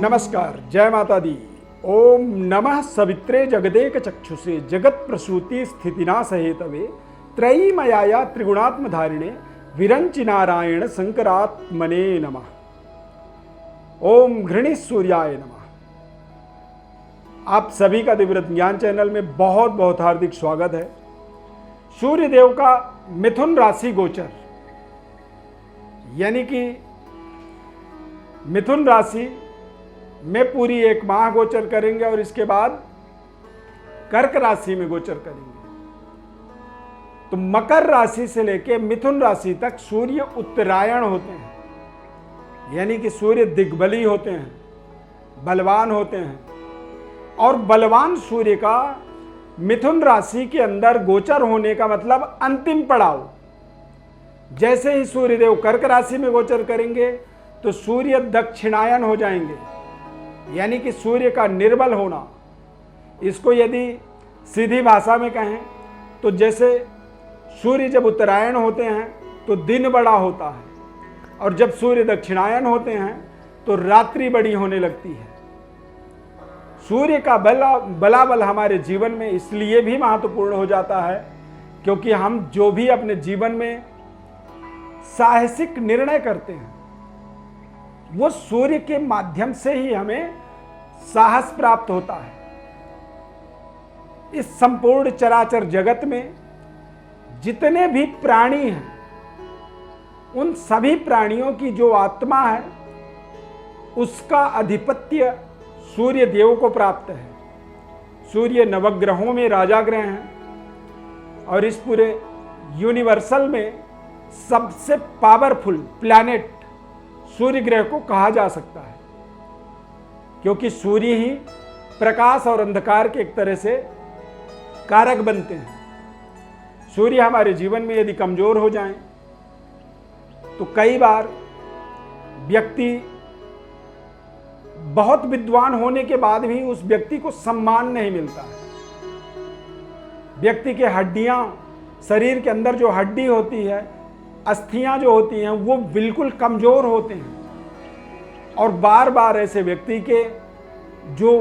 नमस्कार, जय माता दी। ओम नमः सवित्रे जगदेक चक्षुषे जगत प्रसूति स्थितिनाश हेतवे त्रयीमयाया त्रिगुणात्म धारिणे विरंचि नारायण शंकरात्मने नमः। ओम घृणी सूर्याय नमः। आप सभी का दिव्यव्रत ज्ञान चैनल में बहुत बहुत हार्दिक स्वागत है। सूर्य देव का मिथुन राशि गोचर, यानी कि मिथुन राशि में पूरी एक माह गोचर करेंगे और इसके बाद कर्क राशि में गोचर करेंगे। तो मकर राशि से लेकर मिथुन राशि तक सूर्य उत्तरायण होते हैं, यानी कि सूर्य दिग्बली होते हैं, बलवान होते हैं। और बलवान सूर्य का मिथुन राशि के अंदर गोचर होने का मतलब अंतिम पड़ाव। जैसे ही सूर्यदेव कर्क राशि में गोचर करेंगे तो सूर्य दक्षिणायन हो जाएंगे, यानी कि सूर्य का निर्बल होना। इसको यदि सीधी भाषा में कहें तो जैसे सूर्य जब उत्तरायण होते हैं तो दिन बड़ा होता है, और जब सूर्य दक्षिणायन होते हैं तो रात्रि बड़ी होने लगती है। सूर्य का बलाबल हमारे जीवन में इसलिए भी महत्वपूर्ण हो जाता है क्योंकि हम जो भी अपने जीवन में साहसिक निर्णय करते हैं वो सूर्य के माध्यम से ही हमें साहस प्राप्त होता है। इस संपूर्ण चराचर जगत में जितने भी प्राणी हैं उन सभी प्राणियों की जो आत्मा है उसका आधिपत्य सूर्य देव को प्राप्त है। सूर्य नवग्रहों में राजा ग्रह हैं और इस पूरे यूनिवर्सल में सबसे पावरफुल प्लैनेट सूर्य ग्रह को कहा जा सकता है, क्योंकि सूर्य ही प्रकाश और अंधकार के एक तरह से कारक बनते हैं। सूर्य हमारे जीवन में यदि कमजोर हो जाएं तो कई बार व्यक्ति बहुत विद्वान होने के बाद भी उस व्यक्ति को सम्मान नहीं मिलता है। व्यक्ति के हड्डियां, शरीर के अंदर जो हड्डी होती है, अस्थियां जो होती हैं वो बिल्कुल कमजोर होते हैं, और बार बार ऐसे व्यक्ति के जो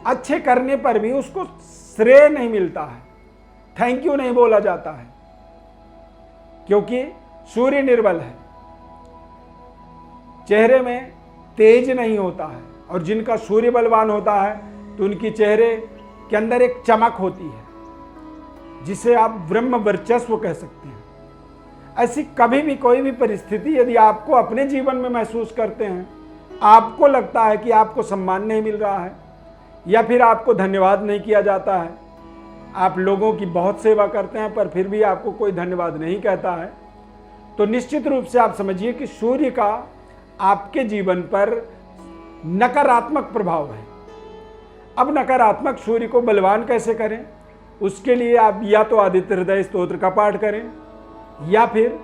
अच्छे करने पर भी उसको श्रेय नहीं मिलता है, थैंक यू नहीं बोला जाता है, क्योंकि सूर्य निर्बल है, चेहरे में तेज नहीं होता है। और जिनका सूर्य बलवान होता है तो उनकी चेहरे के अंदर एक चमक होती है जिसे आप ब्रह्म वर्चस्व कह सकते हैं। ऐसी कभी भी कोई भी परिस्थिति यदि आपको अपने जीवन में महसूस करते हैं, आपको लगता है कि आपको सम्मान नहीं मिल रहा है या फिर आपको धन्यवाद नहीं किया जाता है, आप लोगों की बहुत सेवा करते हैं पर फिर भी आपको कोई धन्यवाद नहीं कहता है, तो निश्चित रूप से आप समझिए कि सूर्य का आपके जीवन पर नकारात्मक प्रभाव है। अब नकारात्मक सूर्य को बलवान कैसे करें, उसके लिए आप या तो आदित्य हृदय स्तोत्र का पाठ करें या फिर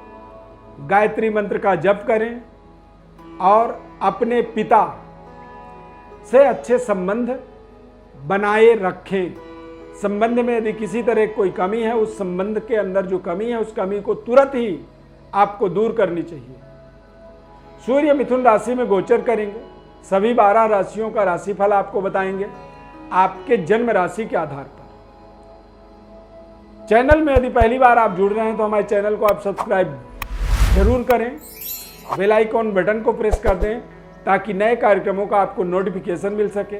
गायत्री मंत्र का जप करें और अपने पिता से अच्छे संबंध बनाए रखें। संबंध में यदि किसी तरह कोई कमी है, उस संबंध के अंदर जो कमी है उस कमी को तुरंत ही आपको दूर करनी चाहिए। सूर्य मिथुन राशि में गोचर करेंगे। सभी 12 राशियों का राशिफल आपको बताएंगे आपके जन्म राशि के आधार पर। चैनल में यदि पहली बार आप जुड़ रहे हैं तो हमारे चैनल को आप सब्सक्राइब जरूर करें, बेल आइकॉन बटन को प्रेस कर दें ताकि नए कार्यक्रमों का आपको नोटिफिकेशन मिल सके।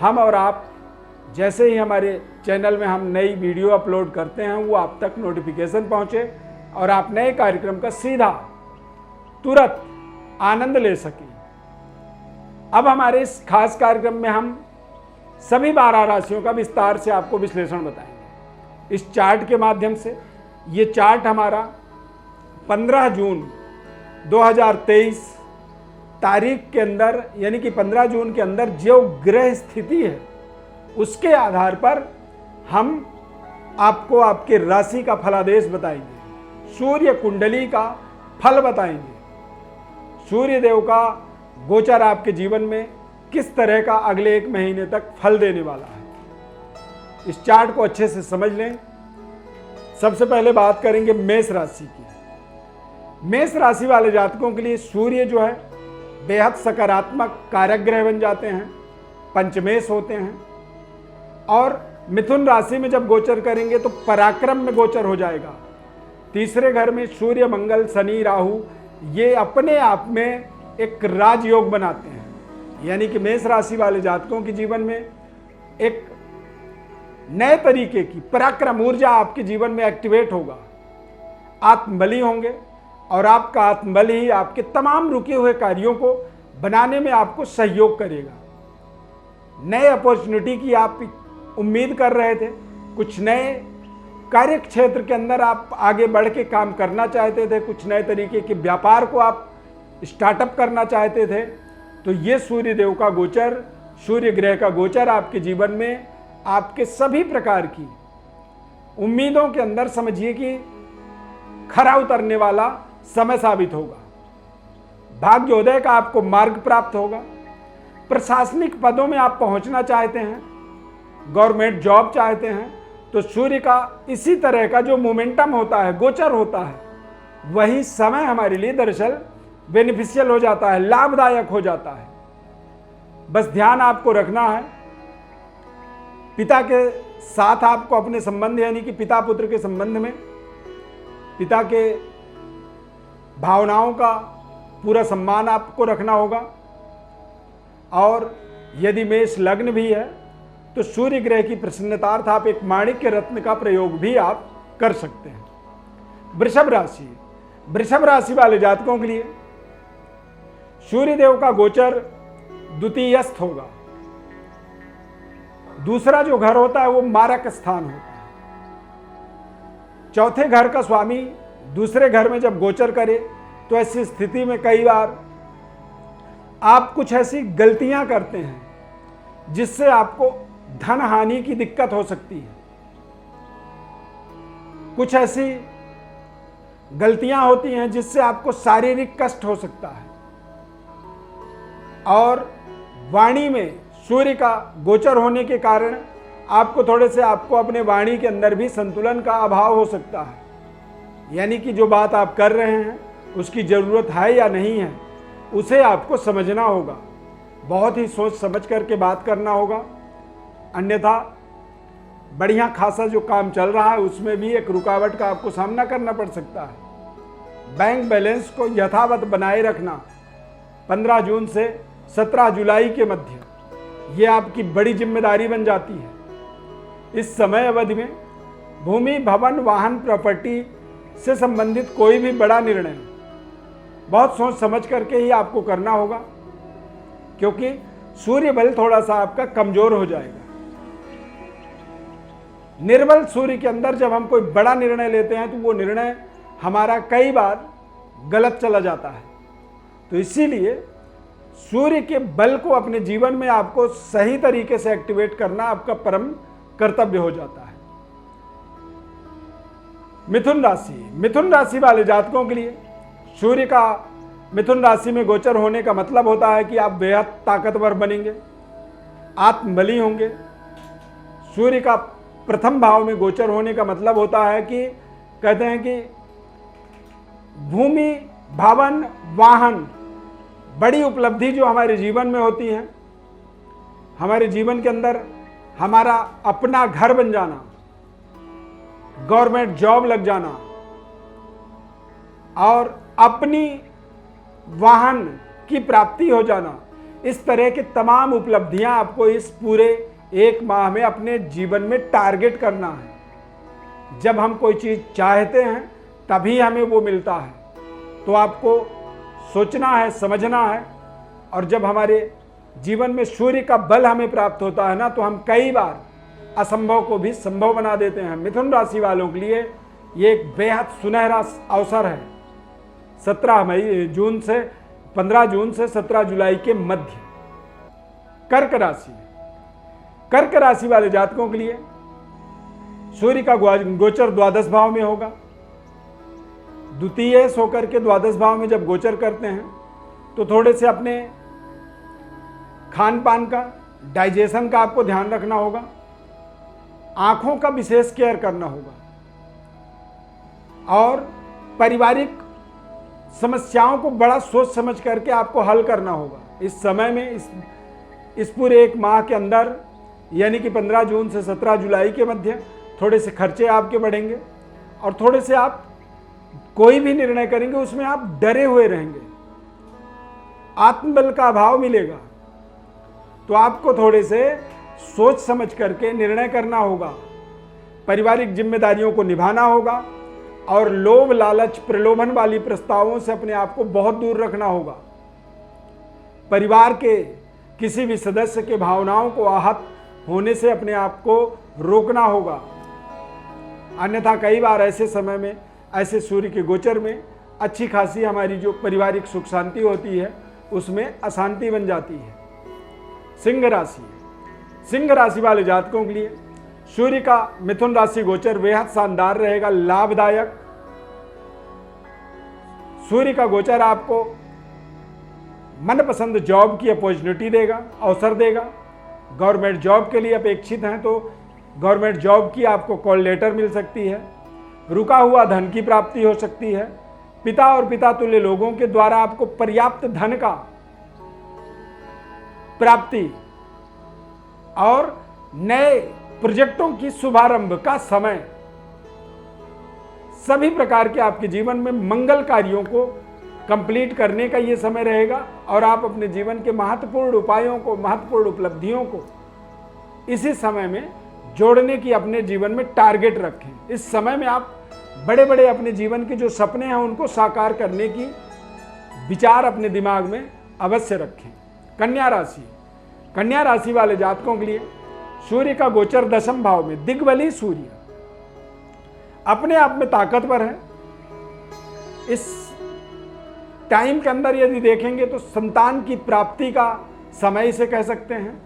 हम और आप जैसे ही हमारे चैनल में हम नई वीडियो अपलोड करते हैं वो आप तक नोटिफिकेशन पहुंचे और आप नए कार्यक्रम का सीधा तुरंत आनंद ले सकें। अब हमारे इस खास कार्यक्रम में हम सभी 12 राशियों का विस्तार से आपको विश्लेषण बताएंगे इस चार्ट के माध्यम से। ये चार्ट हमारा 15 जून 2023 तारीख के अंदर, यानी कि 15 जून के अंदर जो ग्रह स्थिति है उसके आधार पर हम आपको आपके राशि का फलादेश बताएंगे, सूर्य कुंडली का फल बताएंगे, सूर्य देव का गोचर आपके जीवन में किस तरह का अगले 1 महीने तक फल देने वाला है। इस चार्ट को अच्छे से समझ लें। सबसे पहले बात करेंगे मेष राशि की। मेष राशि वाले जातकों के लिए सूर्य जो है बेहद सकारात्मक कारक ग्रह बन जाते हैं, पंचमेश होते हैं। और मिथुन राशि में जब गोचर करेंगे तो पराक्रम में गोचर हो जाएगा। तीसरे घर में सूर्य, मंगल, शनि, राहु, ये अपने आप में एक राजयोग बनाते हैं। यानी कि मेष राशि वाले जातकों के जीवन में एक नए तरीके की पराक्रम ऊर्जा आपके जीवन में एक्टिवेट होगा। आत्मबली होंगे और आपका आत्मबल ही आपके तमाम रुके हुए कार्यों को बनाने में आपको सहयोग करेगा। नए अपॉर्चुनिटी की आप उम्मीद कर रहे थे, कुछ नए कार्य क्षेत्र के अंदर आप आगे बढ़ के काम करना चाहते थे, कुछ नए तरीके के व्यापार को आप स्टार्टअप करना चाहते थे, तो ये सूर्य देव का गोचर, सूर्य ग्रह का गोचर आपके जीवन में आपके सभी प्रकार की उम्मीदों के अंदर समझिए कि खरा उतरने वाला समय साबित होगा। भाग्योदय का आपको मार्ग प्राप्त होगा। प्रशासनिक पदों में आप पहुंचना चाहते हैं, गवर्नमेंट जॉब चाहते हैं, तो सूर्य का इसी तरह का जो मोमेंटम होता है, गोचर होता है, वही समय हमारे लिए दरअसल बेनिफिशियल हो जाता है, लाभदायक हो जाता है। बस ध्यान आपको रखना है, पिता के साथ आपको अपने संबंध यानी कि पिता पुत्र के संबंध में पिता के भावनाओं का पूरा सम्मान आपको रखना होगा। और यदि मेष लग्न भी है तो सूर्य ग्रह की प्रसन्नतार्थ आप एक माणिक्य रत्न का प्रयोग भी आप कर सकते हैं। वृषभ राशि, वृषभ राशि वाले जातकों के लिए सूर्य देव का गोचर द्वितीयस्थ होगा। दूसरा जो घर होता है वो मारक स्थान होता है। चौथे घर का स्वामी दूसरे घर में जब गोचर करे तो ऐसी स्थिति में कई बार आप कुछ ऐसी गलतियां करते हैं जिससे आपको धन हानि की दिक्कत हो सकती है। कुछ ऐसी गलतियां होती हैं जिससे आपको शारीरिक कष्ट हो सकता है। और वाणी में सूर्य का गोचर होने के कारण आपको थोड़े से आपको अपने वाणी के अंदर भी संतुलन का अभाव हो सकता है। यानी कि जो बात आप कर रहे हैं उसकी ज़रूरत है या नहीं है, उसे आपको समझना होगा। बहुत ही सोच समझ करके बात करना होगा, अन्यथा बढ़िया खासा जो काम चल रहा है उसमें भी एक रुकावट का आपको सामना करना पड़ सकता है। बैंक बैलेंस को यथावत बनाए रखना 15 जून से 17 जुलाई के मध्य, ये आपकी बड़ी जिम्मेदारी बन जाती है। इस समय अवधि में भूमि, भवन, वाहन, प्रॉपर्टी से संबंधित कोई भी बड़ा निर्णय बहुत सोच समझ करके ही आपको करना होगा, क्योंकि सूर्य बल थोड़ा सा आपका कमजोर हो जाएगा। निर्बल सूर्य के अंदर जब हम कोई बड़ा निर्णय लेते हैं तो वो निर्णय हमारा कई बार गलत चला जाता है। तो इसीलिए सूर्य के बल को अपने जीवन में आपको सही तरीके से एक्टिवेट करना आपका परम कर्तव्य हो जाता है। मिथुन राशि, मिथुन राशि वाले जातकों के लिए सूर्य का मिथुन राशि में गोचर होने का मतलब होता है कि आप बेहद ताकतवर बनेंगे, आत्मबली होंगे। सूर्य का प्रथम भाव में गोचर होने का मतलब होता है कि कहते हैं कि भूमि, भवन, वाहन, बड़ी उपलब्धि जो हमारे जीवन में होती हैं, हमारे जीवन के अंदर हमारा अपना घर बन जाना, गवर्नमेंट जॉब लग जाना और अपनी वाहन की प्राप्ति हो जाना, इस तरह की तमाम उपलब्धियां आपको इस पूरे एक माह में अपने जीवन में टारगेट करना है। जब हम कोई चीज़ चाहते हैं तभी हमें वो मिलता है, तो आपको सोचना है, समझना है। और जब हमारे जीवन में सूर्य का बल हमें प्राप्त होता है ना, तो हम कई बार असंभव को भी संभव बना देते हैं। मिथुन राशि वालों के लिए ये एक बेहद सुनहरा अवसर है। 15 जून से 17 जुलाई के मध्य। कर्क राशि, कर्क राशि वाले जातकों के लिए सूर्य का गोचर द्वादश भाव में होगा। द्वितीय होकर के द्वादश भाव में जब गोचर करते हैं तो थोड़े से अपने खान पान का, डाइजेशन का आपको ध्यान रखना होगा। आंखों का विशेष केयर करना होगा और पारिवारिक समस्याओं को बड़ा सोच समझ करके आपको हल करना होगा। इस समय में इस पूरे एक माह के अंदर, यानी कि 15 जून से 17 जुलाई के मध्य थोड़े से खर्चे आपके बढ़ेंगे और थोड़े से आप कोई भी निर्णय करेंगे उसमें आप डरे हुए रहेंगे, आत्मबल का अभाव मिलेगा। तो आपको थोड़े से सोच समझ करके निर्णय करना होगा, पारिवारिक जिम्मेदारियों को निभाना होगा और लोभ लालच प्रलोभन वाली प्रस्तावों से अपने आप को बहुत दूर रखना होगा। परिवार के किसी भी सदस्य के भावनाओं को आहत होने से अपने आप को रोकना होगा, अन्यथा कई बार ऐसे समय में, ऐसे सूर्य के गोचर में अच्छी खासी हमारी जो पारिवारिक सुख शांति होती है उसमें अशांति बन जाती है। सिंह राशि, सिंह राशि वाले जातकों के लिए सूर्य का मिथुन राशि गोचर बेहद शानदार रहेगा, लाभदायक। सूर्य का गोचर आपको मनपसंद जॉब की अपॉर्चुनिटी देगा, अवसर देगा। गवर्नमेंट जॉब के लिए अपेक्षित हैं तो गवर्नमेंट जॉब की आपको कॉल लेटर मिल सकती है। रुका हुआ धन की प्राप्ति हो सकती है। पिता और पिता तुल्य लोगों के द्वारा आपको पर्याप्त धन का प्राप्ति और नए प्रोजेक्टों की शुभारंभ का समय, सभी प्रकार के आपके जीवन में मंगल कार्यों को कंप्लीट करने का ये समय रहेगा और आप अपने जीवन के महत्वपूर्ण उपायों को, महत्वपूर्ण उपलब्धियों को इसी समय में जोड़ने की अपने जीवन में टारगेट रखें। इस समय में आप बड़े बड़े अपने जीवन के जो सपने हैं उनको साकार करने की विचार अपने दिमाग में अवश्य रखें। कन्या राशि, कन्या राशि वाले जातकों के लिए सूर्य का गोचर 10वें भाव में, दिग्बली सूर्य अपने आप में ताकतवर है। इस टाइम के अंदर यदि देखेंगे तो संतान की प्राप्ति का समय इसे कह सकते हैं,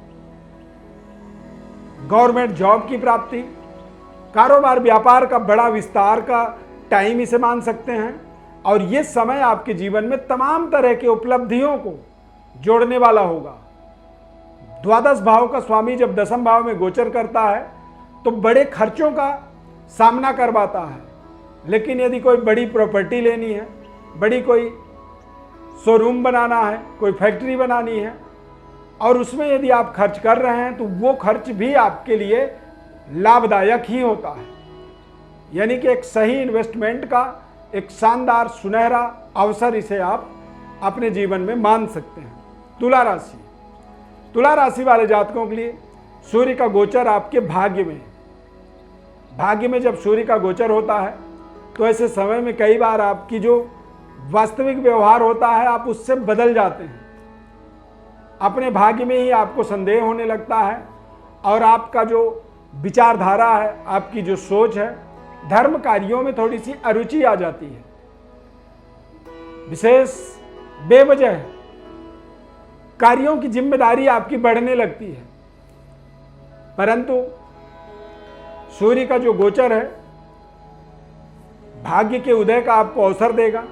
गवर्नमेंट जॉब की प्राप्ति, कारोबार व्यापार का बड़ा विस्तार का टाइम इसे मान सकते हैं। और ये समय आपके जीवन में तमाम तरह के उपलब्धियों को जोड़ने वाला होगा। द्वादश भाव का स्वामी जब 10वें भाव में गोचर करता है तो बड़े खर्चों का सामना करवाता है, लेकिन यदि कोई बड़ी प्रॉपर्टी लेनी है, बड़ी कोई शोरूम बनाना है, कोई फैक्ट्री बनानी है और उसमें यदि आप खर्च कर रहे हैं तो वो खर्च भी आपके लिए लाभदायक ही होता है। यानी कि एक सही इन्वेस्टमेंट का एक शानदार सुनहरा अवसर इसे आप अपने जीवन में मान सकते हैं। तुला राशि, तुला राशि वाले जातकों के लिए सूर्य का गोचर आपके भाग्य में, भाग्य में जब सूर्य का गोचर होता है तो ऐसे समय में कई बार आपकी जो वास्तविक व्यवहार होता है आप उससे बदल जाते हैं। अपने भाग्य में ही आपको संदेह होने लगता है और आपका जो विचारधारा है, आपकी जो सोच है, धर्म कार्यों में थोड़ी सी अरुचि आ जाती है। विशेष बेवजह कार्यों की जिम्मेदारी आपकी बढ़ने लगती है। परंतु सूर्य का जो गोचर है भाग्य के उदय का आपको अवसर देगा।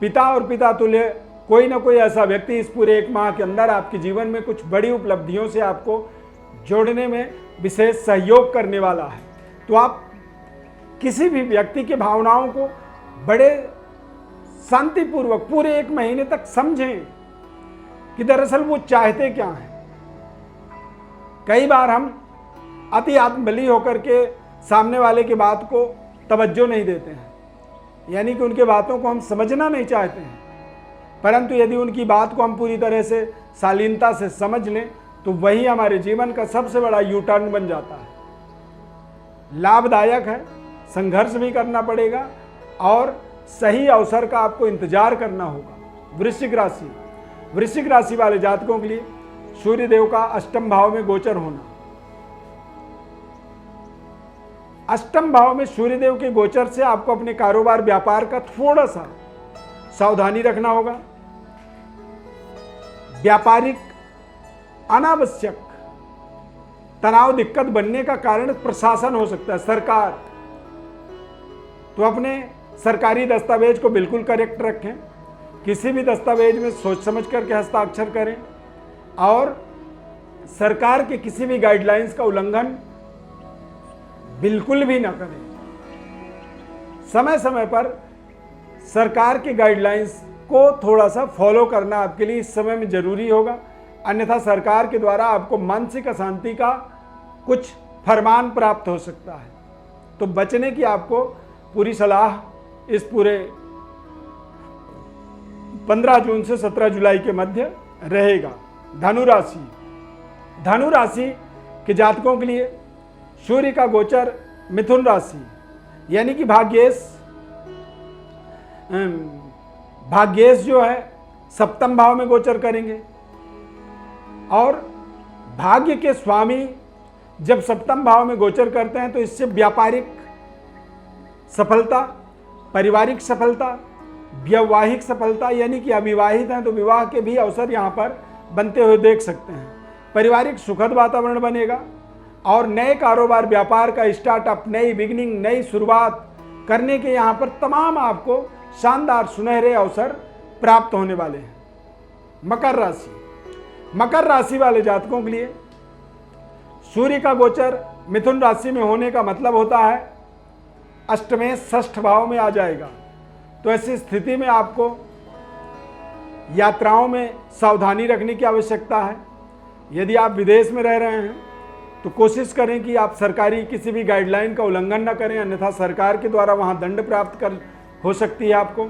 पिता और पिता तुल्य कोई ना कोई ऐसा व्यक्ति इस पूरे एक माह के अंदर आपके जीवन में कुछ बड़ी उपलब्धियों से आपको जोड़ने में विशेष सहयोग करने वाला है। तो आप किसी भी व्यक्ति के भावनाओं को बड़े शांतिपूर्वक पूरे एक महीने तक समझें कि दरअसल वो चाहते क्या हैं। कई बार हम अति आत्मबली होकर के सामने वाले की बात को तवज्जो नहीं देते हैं, यानी कि उनके बातों को हम समझना नहीं चाहते हैं। परंतु यदि उनकी बात को हम पूरी तरह से शालीनता से समझ लें तो वही हमारे जीवन का सबसे बड़ा यू टर्न बन जाता है। लाभदायक है, संघर्ष भी करना पड़ेगा और सही अवसर का आपको इंतजार करना होगा। वृश्चिक राशि, वृश्चिक राशि वाले जातकों के लिए सूर्य देव का 8वें भाव में गोचर होना, 8वें भाव में सूर्यदेव के गोचर से आपको अपने कारोबार व्यापार का थोड़ा सा सावधानी रखना होगा। व्यापारिक अनावश्यक तनाव दिक्कत बनने का कारण प्रशासन हो सकता है, सरकार। तो अपने सरकारी दस्तावेज को बिल्कुल करेक्ट रखें, किसी भी दस्तावेज में सोच समझ करके हस्ताक्षर करें और सरकार के किसी भी गाइडलाइंस का उल्लंघन बिल्कुल भी ना करें। समय समय पर सरकार के गाइडलाइंस को थोड़ा सा फॉलो करना आपके लिए इस समय में जरूरी होगा, अन्यथा सरकार के द्वारा आपको मानसिक अशांति का कुछ फरमान प्राप्त हो सकता है। तो बचने की आपको पूरी सलाह इस पूरे 15 जून से 17 जुलाई के मध्य रहेगा। धनु राशि के जातकों के लिए सूर्य का गोचर मिथुन राशि यानी कि भाग्येश जो है सप्तम भाव में गोचर करेंगे, और भाग्य के स्वामी जब सप्तम भाव में गोचर करते हैं तो इससे व्यापारिक सफलता, पारिवारिक सफलता, वैवाहिक सफलता, यानी कि अविवाहित हैं तो विवाह के भी अवसर यहाँ पर बनते हुए देख सकते हैं। पारिवारिक सुखद वातावरण बनेगा और नए कारोबार, व्यापार का स्टार्टअप, नई बिगिनिंग, नई शुरुआत करने के यहाँ पर तमाम आपको शानदार सुनहरे अवसर प्राप्त होने वाले हैं। मकर राशि वाले जातकों के लिए सूर्य का गोचर मिथुन राशि में होने का मतलब होता है अष्टमें षष्ठ भाव में आ जाएगा। तो ऐसी स्थिति में आपको यात्राओं में सावधानी रखने की आवश्यकता है। यदि आप विदेश में रह रहे हैं तो कोशिश करें कि आप सरकारी किसी भी गाइडलाइन का उल्लंघन न करें, अन्यथा सरकार के द्वारा वहां दंड प्राप्त हो सकती है आपको।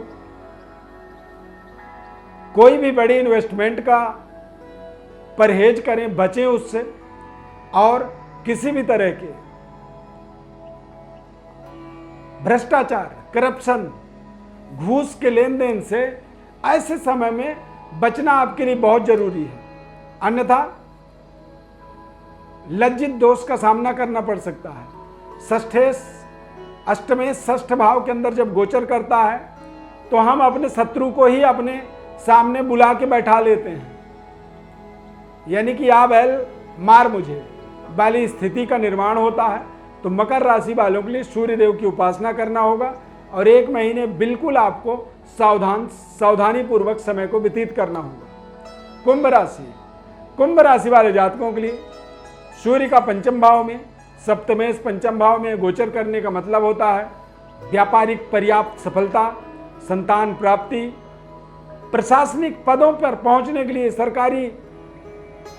कोई भी बड़ी इन्वेस्टमेंट का परहेज करें, बचें उससे, और किसी भी तरह के भ्रष्टाचार, करप्शन, घूस के लेन देन से ऐसे समय में बचना आपके लिए बहुत जरूरी है, अन्यथा लज्जित दोष का सामना करना पड़ सकता है। अष्टमें षष्ठ भाव के अंदर जब गोचर करता है तो हम अपने शत्रु को ही अपने सामने बुला के बैठा लेते हैं, यानी कि आ बैल मार मुझे वाली स्थिति का निर्माण होता है। तो मकर राशि वालों के लिए सूर्य देव की उपासना करना होगा और 1 महीने बिल्कुल आपको सावधानी पूर्वक समय को व्यतीत करना होगा। कुंभ राशि वाले जातकों के लिए सूर्य का पंचम भाव में, सप्तमेश पंचम भाव में गोचर करने का मतलब होता है व्यापारिक पर्याप्त सफलता, संतान प्राप्ति, प्रशासनिक पदों पर पहुंचने के लिए, सरकारी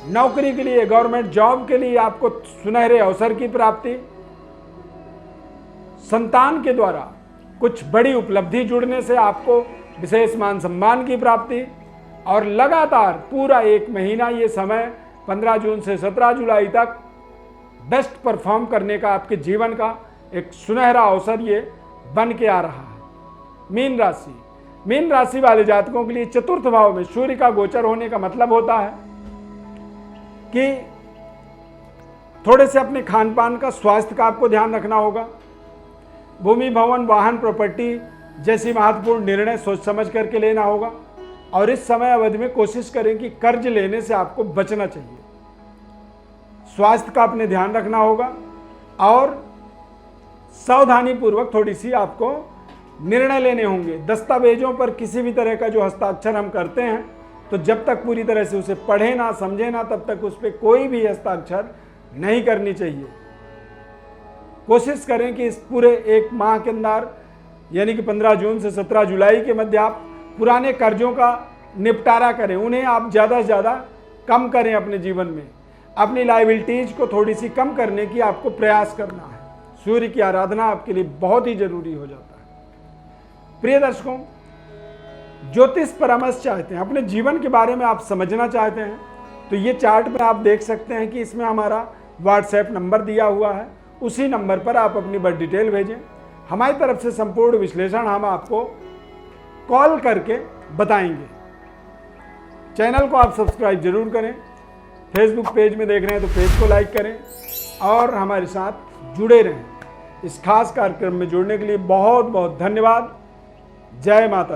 नौकरी के लिए, गवर्नमेंट जॉब के लिए आपको सुनहरे अवसर की प्राप्ति, संतान के द्वारा कुछ बड़ी उपलब्धि जुड़ने से आपको विशेष मान सम्मान की प्राप्ति, और लगातार पूरा 1 महीना ये समय 15 जून से 17 जुलाई तक बेस्ट परफॉर्म करने का आपके जीवन का एक सुनहरा अवसर ये बन के आ रहा है। मीन राशि वाले जातकों के लिए चतुर्थ भाव में सूर्य का गोचर होने का मतलब होता है कि थोड़े से अपने खान पान का, स्वास्थ्य का आपको ध्यान रखना होगा। भूमि, भवन, वाहन, प्रॉपर्टी जैसी महत्वपूर्ण निर्णय सोच समझ करके लेना होगा, और इस समय अवधि में कोशिश करें कि कर्ज लेने से आपको बचना चाहिए। स्वास्थ्य का अपने ध्यान रखना होगा और सावधानी पूर्वक थोड़ी सी आपको निर्णय लेने होंगे। दस्तावेजों पर किसी भी तरह का जो हस्ताक्षर हम करते हैं तो जब तक पूरी तरह से उसे पढ़े ना, समझे ना, तब तक उस पर कोई भी हस्ताक्षर नहीं करनी चाहिए। कोशिश करें कि इस पूरे 1 माह के अंदर, यानी कि 15 जून से 17 जुलाई के मध्य, आप पुराने कर्जों का निपटारा करें, उन्हें आप ज़्यादा से ज़्यादा कम करें अपने जीवन में। अपनी लायबिलिटीज को थोड़ी सी कम करने की आपको प्रयास करना है। सूर्य की आराधना आपके लिए बहुत ही जरूरी हो जाता है। प्रिय दर्शकों, ज्योतिष परामर्श चाहते हैं, अपने जीवन के बारे में आप समझना चाहते हैं, तो ये चार्ट में आप देख सकते हैं कि इसमें हमारा व्हाट्सएप नंबर दिया हुआ है। उसी नंबर पर आप अपनी बर्थ डिटेल भेजें, हमारी तरफ से संपूर्ण विश्लेषण हम आपको कॉल करके बताएंगे। चैनल को आप सब्सक्राइब जरूर करें, फेसबुक पेज में देख रहे हैं तो पेज को लाइक करें और हमारे साथ जुड़े रहें। इस खास कार्यक्रम में जुड़ने के लिए बहुत बहुत धन्यवाद। जय माता दी।